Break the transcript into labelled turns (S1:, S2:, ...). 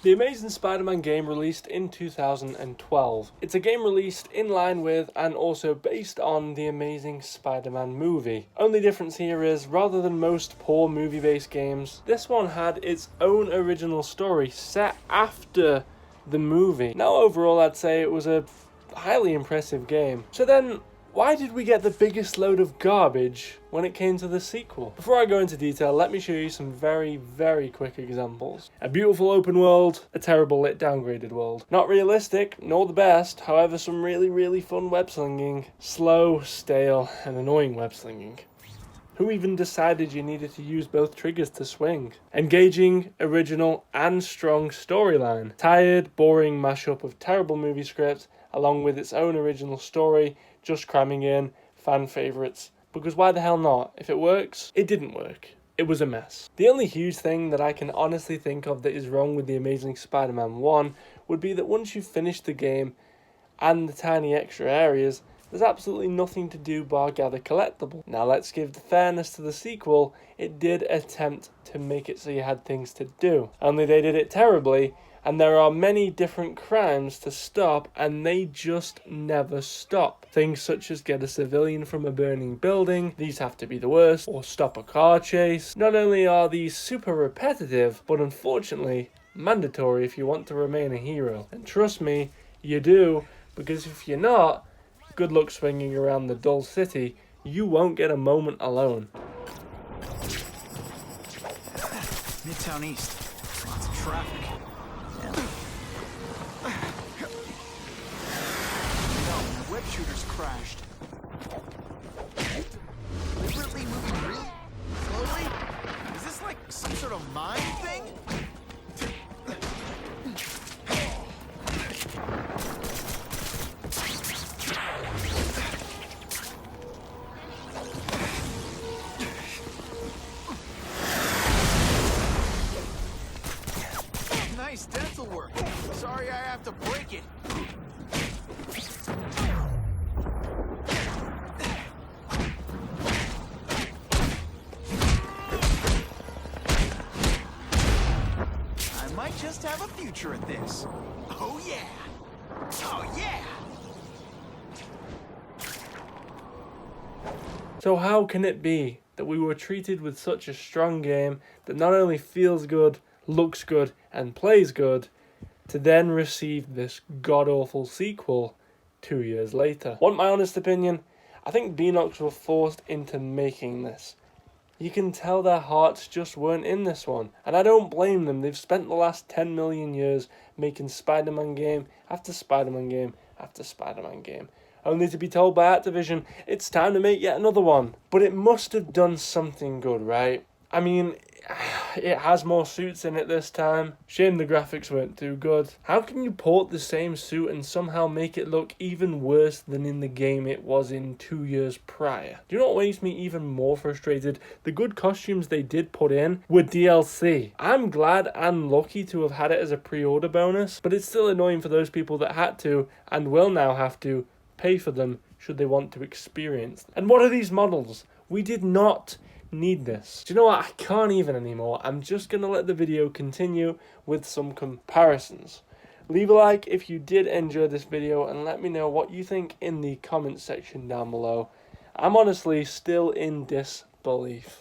S1: The Amazing Spider-Man game released in 2012. It's a game released in line with and also based on the Amazing Spider-Man movie. Only difference here is, rather than most poor movie-based games, this one had its own original story set after the movie. Now overall I'd say it was a highly impressive game. So then, why did we get the biggest load of garbage when it came to the sequel? Before I go into detail, let me show you some very quick examples. A beautiful open world, a terrible lit downgraded world. Not realistic, nor the best, however some really fun web slinging. Slow, stale, and annoying web slinging. Who even decided you needed to use both triggers to swing? Engaging, original, and strong storyline. Tired, boring mashup of terrible movie scripts, along with its own original story, just cramming in fan favourites. Because why the hell not? If it works, it didn't work. It was a mess. The only huge thing that I can honestly think of that is wrong with The Amazing Spider-Man 1 would be that once you've finished the game and the tiny extra areas, there's absolutely nothing to do bar gather collectible. Now let's give the fairness to the sequel, it did attempt to make it so you had things to do. Only they did it terribly, and there are many different crimes to stop, and they just never stop. Things such as get a civilian from a burning building, these have to be the worst, or stop a car chase. Not only are these super repetitive, but unfortunately mandatory if you want to remain a hero. And trust me, you do, because if you're not, good luck swinging around the dull city, you won't get a moment alone.
S2: Midtown East. Lots of traffic. No, web shooters crashed. Deliberately moving real slowly? Is this like some sort of mine thing? Nice dental work. Sorry I have to break it. I might just have a future at this. Oh yeah. Oh yeah.
S1: So how can it be that we were treated with such a strong game that not only feels good, looks good, and plays good, to then receive this god-awful sequel 2 years later? Want my honest opinion? I think Beenox were forced into making this. You can tell their hearts just weren't in this one, and I don't blame them. They've spent the last 10 million years making Spider-Man game after Spider-Man game after Spider-Man game, only to be told by Activision, it's time to make yet another one. But it must have done something good, right? I mean, it has more suits in it this time. Shame the graphics weren't too good. How can you port the same suit and somehow make it look even worse than in the game it was in 2 years prior? Do you know what makes me even more frustrated? The good costumes they did put in were DLC. I'm glad and lucky to have had it as a pre-order bonus, but it's still annoying for those people that had to and will now have to pay for them should they want to experience them. And what are these models? We did not need this. Do you know what? I can't even anymore. I'm just gonna let the video continue with some comparisons. Leave a like if you did enjoy this video and let me know what you think in the comment section down below. I'm honestly still in disbelief.